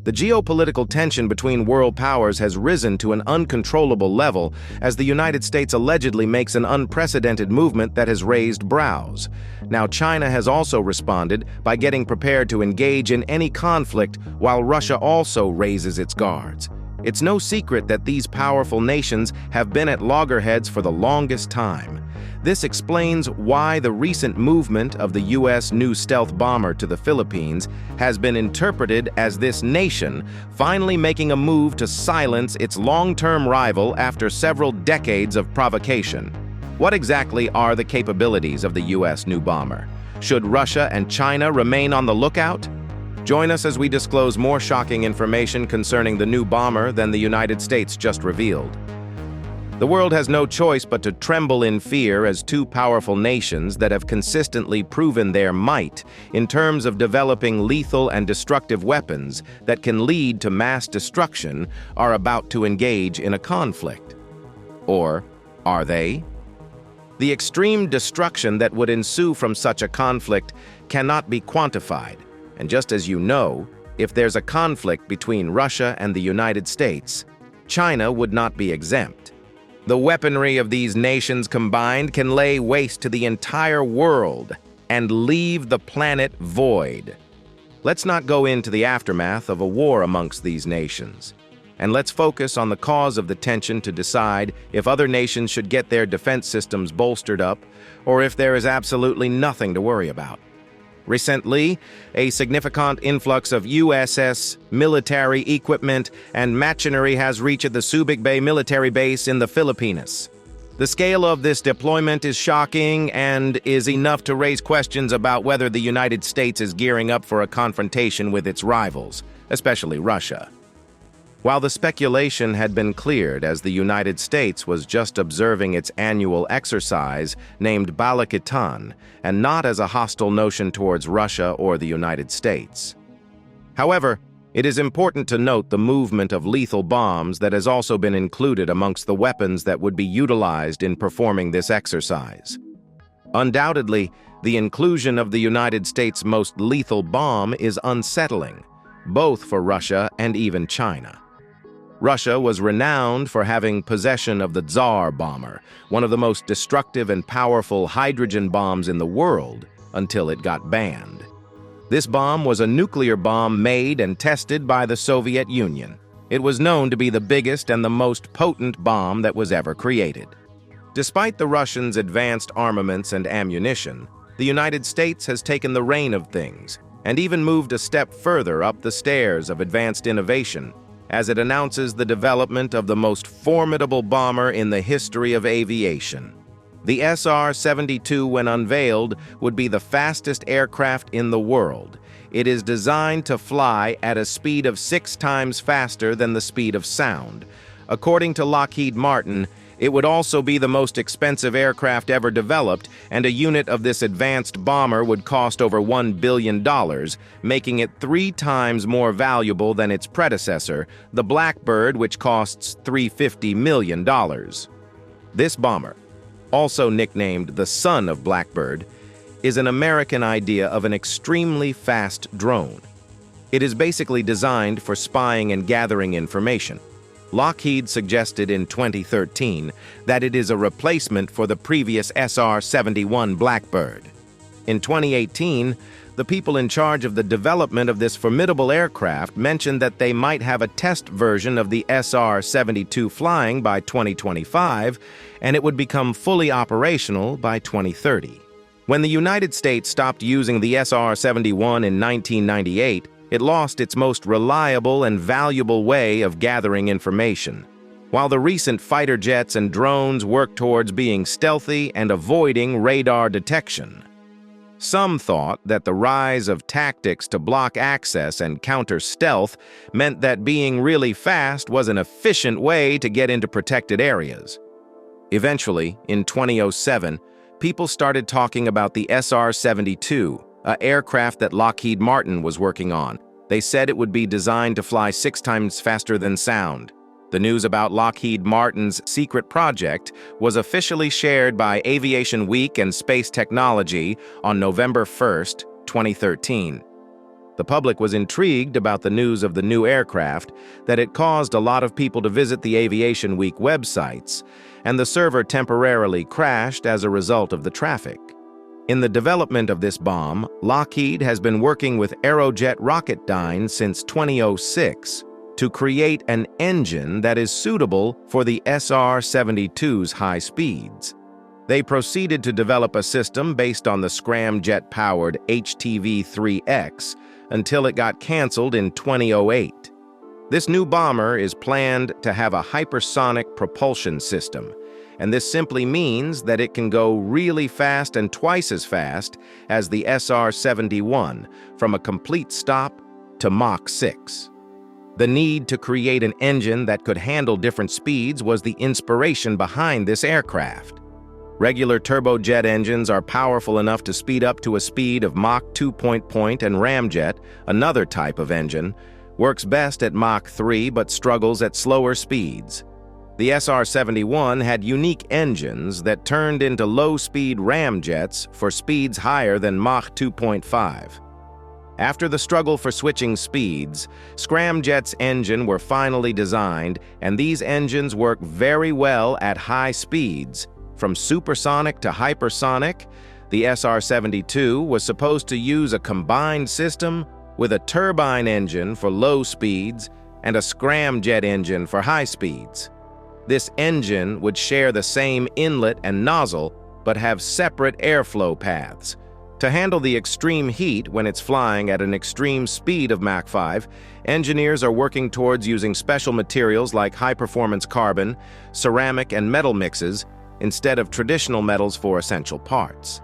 The geopolitical tension between world powers has risen to an uncontrollable level as the United States allegedly makes an unprecedented movement that has raised brows. Now, China has also responded by getting prepared to engage in any conflict, while Russia also raises its guards. It's no secret that these powerful nations have been at loggerheads for the longest time. This explains why the recent movement of the U.S. new stealth bomber to the Philippines has been interpreted as this nation finally making a move to silence its long-term rival after several decades of provocation. What exactly are the capabilities of the U.S. new bomber? Should Russia and China remain on the lookout? Join us as we disclose more shocking information concerning the new bomber than the United States just revealed. The world has no choice but to tremble in fear as two powerful nations that have consistently proven their might in terms of developing lethal and destructive weapons that can lead to mass destruction are about to engage in a conflict. Or are they? The extreme destruction that would ensue from such a conflict cannot be quantified. And just as you know, if there's a conflict between Russia and the United States, China would not be exempt. The weaponry of these nations combined can lay waste to the entire world and leave the planet void. Let's not go into the aftermath of a war amongst these nations. And let's focus on the cause of the tension to decide if other nations should get their defense systems bolstered up or if there is absolutely nothing to worry about. Recently, a significant influx of USS military equipment and machinery has reached the Subic Bay military base in the Philippines. The scale of this deployment is shocking and is enough to raise questions about whether the United States is gearing up for a confrontation with its rivals, especially Russia. While the speculation had been cleared as the United States was just observing its annual exercise named Balakitan, and not as a hostile notion towards Russia or the United States. However, it is important to note the movement of lethal bombs that has also been included amongst the weapons that would be utilized in performing this exercise. Undoubtedly, the inclusion of the United States' most lethal bomb is unsettling, both for Russia and even China. Russia was renowned for having possession of the Tsar bomber, one of the most destructive and powerful hydrogen bombs in the world, until it got banned. This bomb was a nuclear bomb made and tested by the Soviet Union. It was known to be the biggest and the most potent bomb that was ever created. Despite the Russians' advanced armaments and ammunition, the United States has taken the reign of things and even moved a step further up the stairs of advanced innovation as it announces the development of the most formidable bomber in the history of aviation. The SR-72, when unveiled, would be the fastest aircraft in the world. It is designed to fly at a speed of 6 times faster than the speed of sound. According to Lockheed Martin, it would also be the most expensive aircraft ever developed, and a unit of this advanced bomber would cost over $1 billion, making it 3 times more valuable than its predecessor, the Blackbird, which costs $350 million. This bomber, also nicknamed the Son of Blackbird, is an American idea of an extremely fast drone. It is basically designed for spying and gathering information. Lockheed suggested in 2013 that it is a replacement for the previous SR-71 Blackbird. In 2018, the people in charge of the development of this formidable aircraft mentioned that they might have a test version of the SR-72 flying by 2025, and it would become fully operational by 2030. When the United States stopped using the SR-71 in 1998, it lost its most reliable and valuable way of gathering information. While the recent fighter jets and drones work towards being stealthy and avoiding radar detection. Some thought that the rise of tactics to block access and counter stealth meant that being really fast was an efficient way to get into protected areas. Eventually, in 2007, people started talking about the SR-72, an aircraft that Lockheed Martin was working on. They said it would be designed to fly 6 times faster than sound. The news about Lockheed Martin's secret project was officially shared by Aviation Week and Space Technology on November 1, 2013. The public was intrigued about the news of the new aircraft that it caused a lot of people to visit the Aviation Week websites, and the server temporarily crashed as a result of the traffic. In the development of this bomb, Lockheed has been working with Aerojet Rocketdyne since 2006 to create an engine that is suitable for the SR-72's high speeds. They proceeded to develop a system based on the scramjet-powered HTV-3X until it got canceled in 2008. This new bomber is planned to have a hypersonic propulsion system, and this simply means that it can go really fast and twice as fast as the SR-71 from a complete stop to Mach 6. The need to create an engine that could handle different speeds was the inspiration behind this aircraft. Regular turbojet engines are powerful enough to speed up to a speed of Mach 2. And ramjet, another type of engine, works best at Mach 3 but struggles at slower speeds. The SR-71 had unique engines that turned into low-speed ramjets for speeds higher than Mach 2.5. After the struggle for switching speeds, scramjet's engine were finally designed, and these engines work very well at high speeds. From supersonic to hypersonic, the SR-72 was supposed to use a combined system with a turbine engine for low speeds and a scramjet engine for high speeds. This engine would share the same inlet and nozzle, but have separate airflow paths. To handle the extreme heat when it's flying at an extreme speed of Mach 5, engineers are working towards using special materials like high-performance carbon, ceramic, and metal mixes instead of traditional metals for essential parts.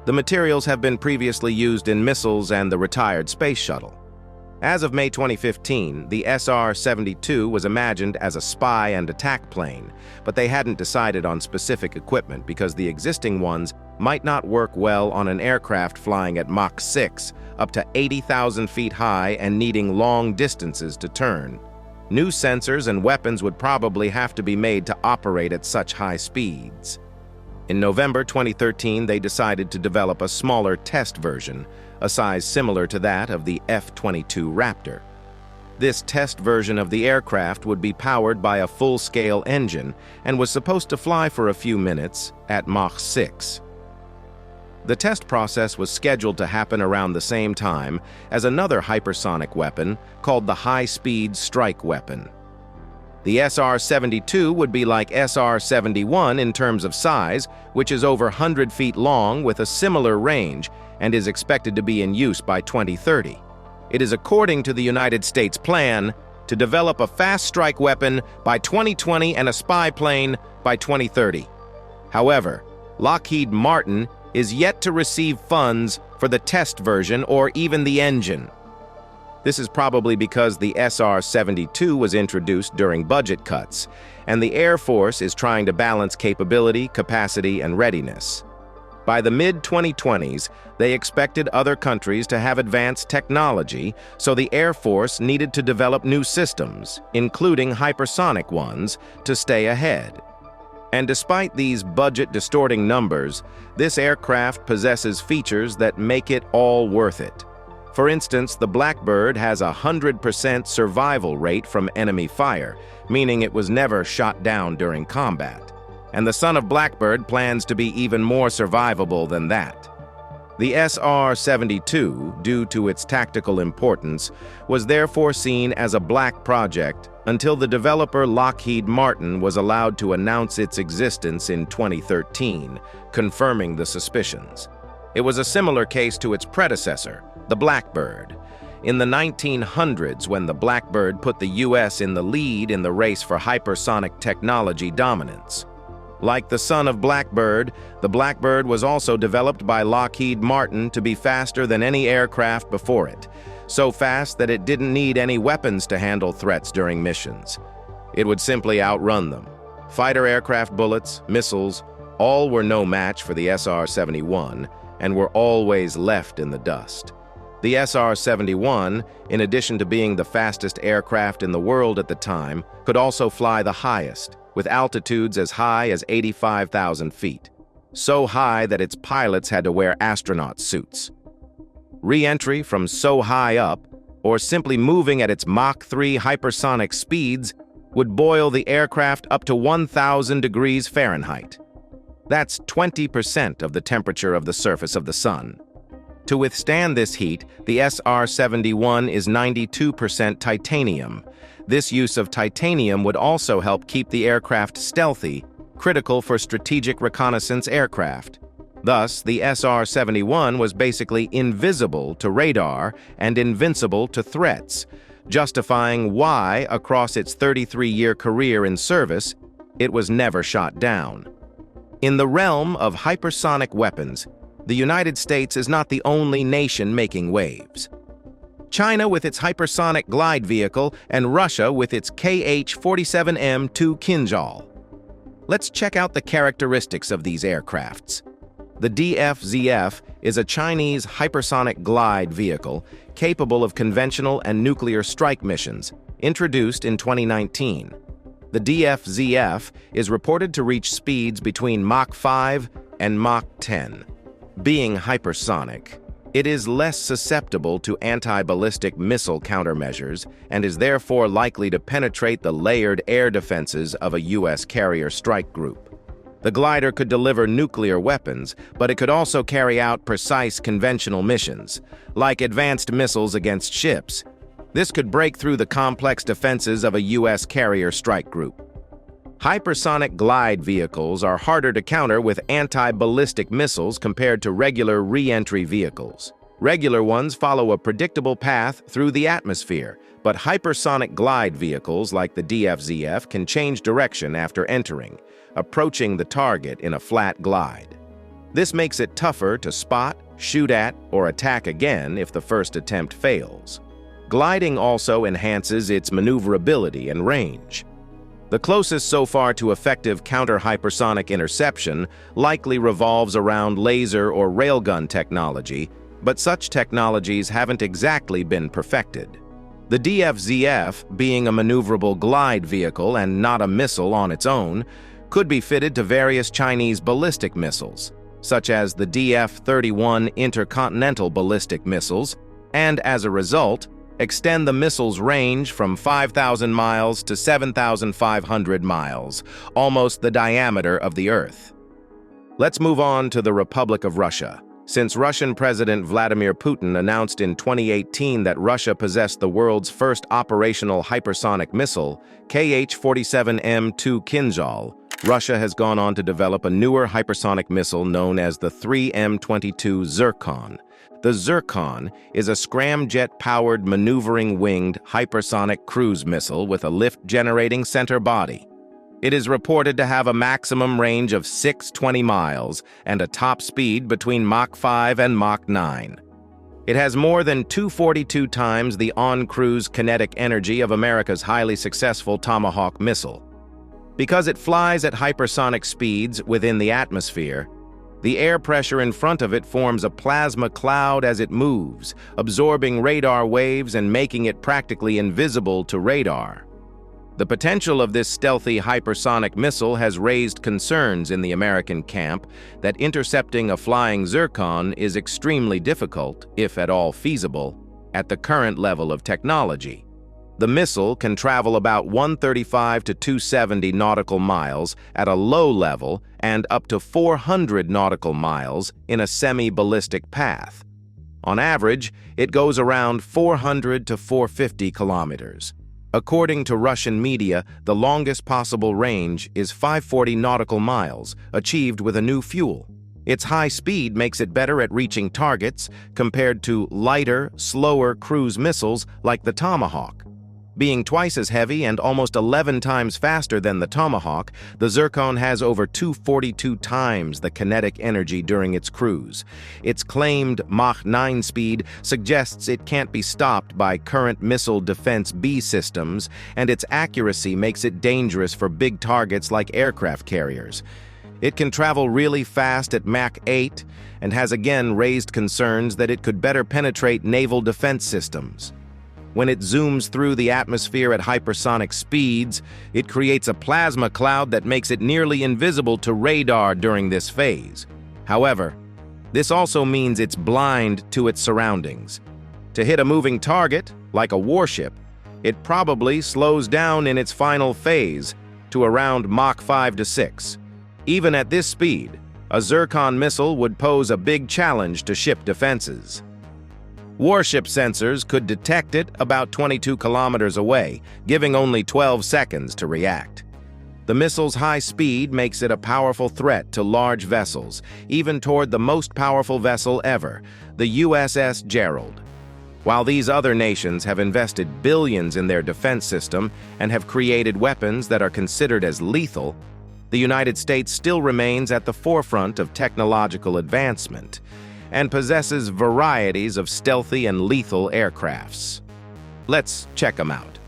The materials have been previously used in missiles and the retired space shuttle. As of May 2015, the SR-72 was imagined as a spy and attack plane, but they hadn't decided on specific equipment because the existing ones might not work well on an aircraft flying at Mach 6, up to 80,000 feet high and needing long distances to turn. New sensors and weapons would probably have to be made to operate at such high speeds. In November 2013, they decided to develop a smaller test version, a size similar to that of the F-22 Raptor. This test version of the aircraft would be powered by a full-scale engine and was supposed to fly for a few minutes at Mach 6. The test process was scheduled to happen around the same time as another hypersonic weapon called the high-speed strike weapon. The SR-72 would be like SR-71 in terms of size, which is over 100 feet long with a similar range and is expected to be in use by 2030. It is according to the United States plan to develop a fast strike weapon by 2020 and a spy plane by 2030. However, Lockheed Martin is yet to receive funds for the test version or even the engine. This is probably because the SR-72 was introduced during budget cuts, and the Air Force is trying to balance capability, capacity, and readiness. By the mid-2020s, they expected other countries to have advanced technology, so the Air Force needed to develop new systems, including hypersonic ones, to stay ahead. And despite these budget-distorting numbers, this aircraft possesses features that make it all worth it. For instance, the Blackbird has a 100% survival rate from enemy fire, meaning it was never shot down during combat. And the son of Blackbird plans to be even more survivable than that. The SR-72, due to its tactical importance, was therefore seen as a black project until the developer Lockheed Martin was allowed to announce its existence in 2013, confirming the suspicions. It was a similar case to its predecessor, the Blackbird. In the 1900s, when the Blackbird put the U.S. in the lead in the race for hypersonic technology dominance. Like the son of Blackbird, the Blackbird was also developed by Lockheed Martin to be faster than any aircraft before it, so fast that it didn't need any weapons to handle threats during missions. It would simply outrun them. Fighter aircraft bullets, missiles, all were no match for the SR-71 and were always left in the dust. The SR-71, in addition to being the fastest aircraft in the world at the time, could also fly the highest, with altitudes as high as 85,000 feet, so high that its pilots had to wear astronaut suits. Re-entry from so high up, or simply moving at its Mach 3 hypersonic speeds, would boil the aircraft up to 1,000 degrees Fahrenheit. That's 20% of the temperature of the surface of the Sun. To withstand this heat, the SR-71 is 92% titanium. This use of titanium would also help keep the aircraft stealthy, critical for strategic reconnaissance aircraft. Thus, the SR-71 was basically invisible to radar and invincible to threats, justifying why, across its 33-year career in service, it was never shot down. In the realm of hypersonic weapons, the United States is not the only nation making waves. China with its hypersonic glide vehicle and Russia with its Kh-47M2 Kinzhal. Let's check out the characteristics of these aircrafts. The DF-ZF is a Chinese hypersonic glide vehicle capable of conventional and nuclear strike missions, introduced in 2019. The DF-ZF is reported to reach speeds between Mach 5 and Mach 10. Being hypersonic, it is less susceptible to anti-ballistic missile countermeasures and is therefore likely to penetrate the layered air defenses of a U.S. carrier strike group. The glider could deliver nuclear weapons, but it could also carry out precise conventional missions, like advanced missiles against ships. This could break through the complex defenses of a U.S. carrier strike group. Hypersonic glide vehicles are harder to counter with anti-ballistic missiles compared to regular re-entry vehicles. Regular ones follow a predictable path through the atmosphere, but hypersonic glide vehicles like the DF-ZF can change direction after entering, approaching the target in a flat glide. This makes it tougher to spot, shoot at, or attack again if the first attempt fails. Gliding also enhances its maneuverability and range. The closest so far to effective counter-hypersonic interception likely revolves around laser or railgun technology, but such technologies haven't exactly been perfected. The DF-ZF, being a maneuverable glide vehicle and not a missile on its own, could be fitted to various Chinese ballistic missiles, such as the DF-31 intercontinental ballistic missiles, and as a result, extend the missile's range from 5,000 miles to 7,500 miles, almost the diameter of the Earth. Let's move on to the Republic of Russia. Since Russian President Vladimir Putin announced in 2018 that Russia possessed the world's first operational hypersonic missile, Kh-47M2 Kinzhal, Russia has gone on to develop a newer hypersonic missile known as the 3M22 Zircon. The Zircon is a scramjet-powered maneuvering winged hypersonic cruise missile with a lift-generating center body. It is reported to have a maximum range of 620 miles and a top speed between Mach 5 and Mach 9. It has more than 242 times the on-cruise kinetic energy of America's highly successful Tomahawk missile. Because it flies at hypersonic speeds within the atmosphere, the air pressure in front of it forms a plasma cloud as it moves, absorbing radar waves and making it practically invisible to radar. The potential of this stealthy hypersonic missile has raised concerns in the American camp that intercepting a flying Zircon is extremely difficult, if at all feasible, at the current level of technology. The missile can travel about 135 to 270 nautical miles at a low level and up to 400 nautical miles in a semi-ballistic path. On average, it goes around 400 to 450 kilometers. According to Russian media, the longest possible range is 540 nautical miles, achieved with a new fuel. Its high speed makes it better at reaching targets compared to lighter, slower cruise missiles like the Tomahawk. Being twice as heavy and almost 11 times faster than the Tomahawk, the Zircon has over 242 times the kinetic energy during its cruise. Its claimed Mach 9 speed suggests it can't be stopped by current missile defense B systems, and its accuracy makes it dangerous for big targets like aircraft carriers. It can travel really fast at Mach 8 and has again raised concerns that it could better penetrate naval defense systems. When it zooms through the atmosphere at hypersonic speeds, it creates a plasma cloud that makes it nearly invisible to radar during this phase. However, This also means it's blind to its surroundings. To hit a moving target, like a warship, it probably slows down in its final phase to around Mach 5 to 6. Even at this speed, a Zircon missile would pose a big challenge to ship defenses. Warship sensors could detect it about 22 kilometers away, giving only 12 seconds to react. The missile's high speed makes it a powerful threat to large vessels, even toward the most powerful vessel ever, the USS Gerald. While these other nations have invested billions in their defense system and have created weapons that are considered as lethal, the United States still remains at the forefront of technological advancement and possesses varieties of stealthy and lethal aircrafts. Let's check them out.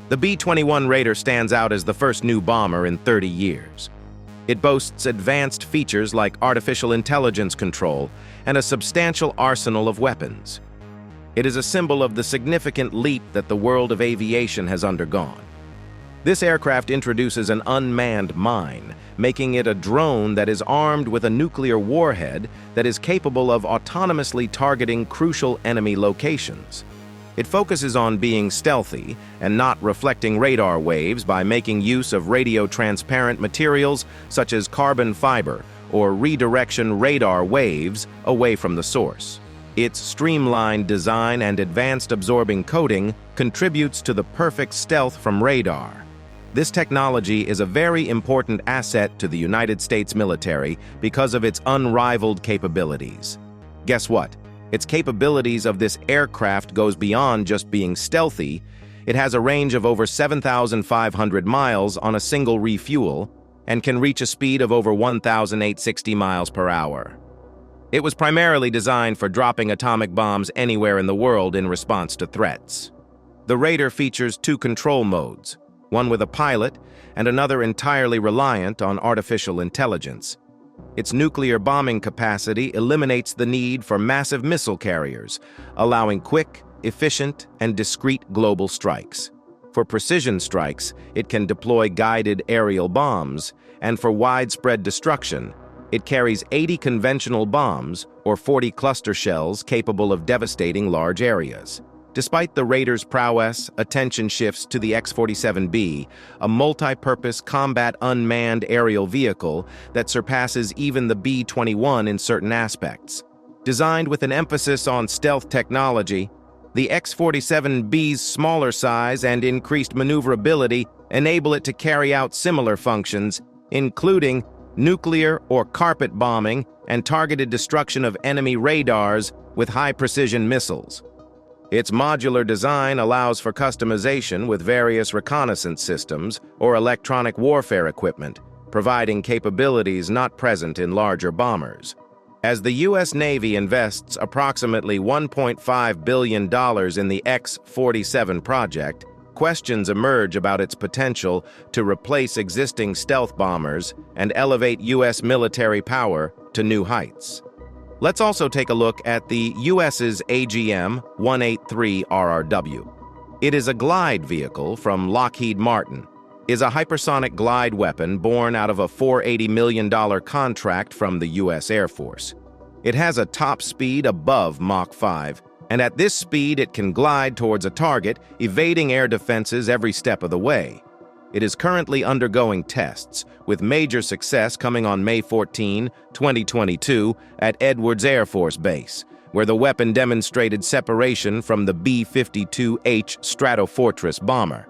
The B-21 Raider stands out as the first new bomber in 30 years. It boasts advanced features like artificial intelligence control and a substantial arsenal of weapons. It is a symbol of the significant leap that the world of aviation has undergone. This aircraft introduces an unmanned mine, making it a drone that is armed with a nuclear warhead that is capable of autonomously targeting crucial enemy locations. It focuses on being stealthy and not reflecting radar waves by making use of radio-transparent materials such as carbon fiber or redirection radar waves away from the source. Its streamlined design and advanced absorbing coating contributes to the perfect stealth from radar. This technology is a very important asset to the United States military because of its unrivaled capabilities. Guess what? Its capabilities of this aircraft goes beyond just being stealthy. It has a range of over 7,500 miles on a single refuel and can reach a speed of over 1,860 miles per hour. It was primarily designed for dropping atomic bombs anywhere in the world in response to threats. The Raider features two control modes, one with a pilot and another entirely reliant on artificial intelligence. Its nuclear bombing capacity eliminates the need for massive missile carriers, allowing quick, efficient, and discreet global strikes. For precision strikes, it can deploy guided aerial bombs, and for widespread destruction, it carries 80 conventional bombs or 40 cluster shells capable of devastating large areas. Despite the Raider's prowess, attention shifts to the X-47B, a multi-purpose combat unmanned aerial vehicle that surpasses even the B-21 in certain aspects. Designed with an emphasis on stealth technology, the X-47B's smaller size and increased maneuverability enable it to carry out similar functions, including nuclear or carpet bombing and targeted destruction of enemy radars with high-precision missiles. Its modular design allows for customization with various reconnaissance systems or electronic warfare equipment, providing capabilities not present in larger bombers. As the U.S. Navy invests approximately $1.5 billion in the X-47 project, questions emerge about its potential to replace existing stealth bombers and elevate U.S. military power to new heights. Let's also take a look at the U.S.'s AGM-183 RRW. It is a glide vehicle from Lockheed Martin, is a hypersonic glide weapon born out of a $480 million contract from the U.S. Air Force. It has a top speed above Mach 5, and at this speed it can glide towards a target, evading air defenses every step of the way. It is currently undergoing tests, with major success coming on May 14, 2022, at Edwards Air Force Base, where the weapon demonstrated separation from the B-52H Stratofortress bomber.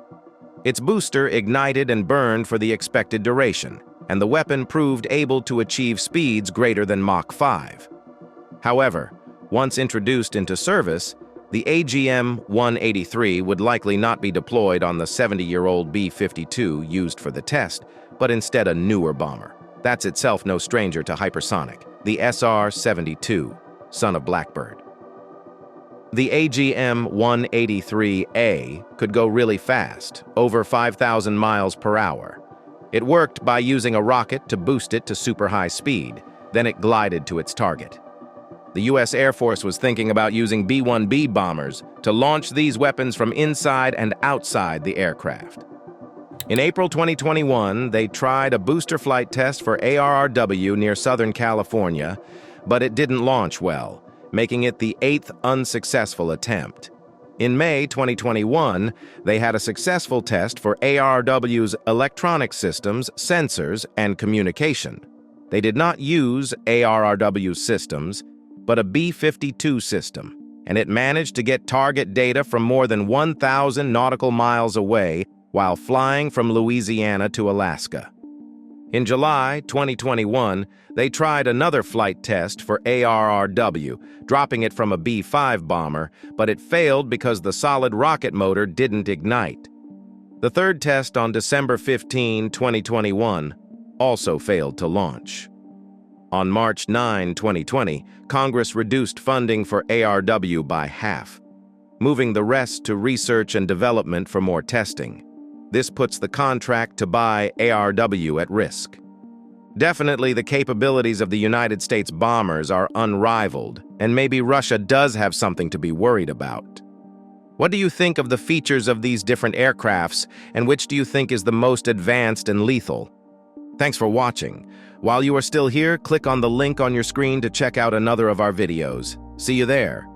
Its booster ignited and burned for the expected duration, and the weapon proved able to achieve speeds greater than Mach 5. However, once introduced into service, the AGM-183 would likely not be deployed on the 70-year-old B-52 used for the test, but instead a newer bomber. That's itself no stranger to hypersonic, the SR-72, son of Blackbird. The AGM-183A could go really fast, over 5,000 miles per hour. It worked by using a rocket to boost it to super high speed, then it glided to its target. The U.S. Air Force was thinking about using B-1B bombers to launch these weapons from inside and outside the aircraft. In April 2021, they tried a booster flight test for ARRW near Southern California, but it didn't launch well, making it the 8th unsuccessful attempt. In May 2021, they had a successful test for ARW's electronic systems, sensors, and communication. They did not use ARRW systems, but a B-52 system, and it managed to get target data from more than 1,000 nautical miles away while flying from Louisiana to Alaska. In July 2021, they tried another flight test for ARRW, dropping it from a B-5 bomber, but it failed because the solid rocket motor didn't ignite. The third test on December 15, 2021, also failed to launch. On March 9, 2020, Congress reduced funding for ARW by half, moving the rest to research and development for more testing. This puts the contract to buy ARW at risk. Definitely, the capabilities of the United States bombers are unrivaled, and maybe Russia does have something to be worried about. What do you think of the features of these different aircrafts, and which do you think is the most advanced and lethal? Thanks for watching. While you are still here, click on the link on your screen to check out another of our videos. See you there.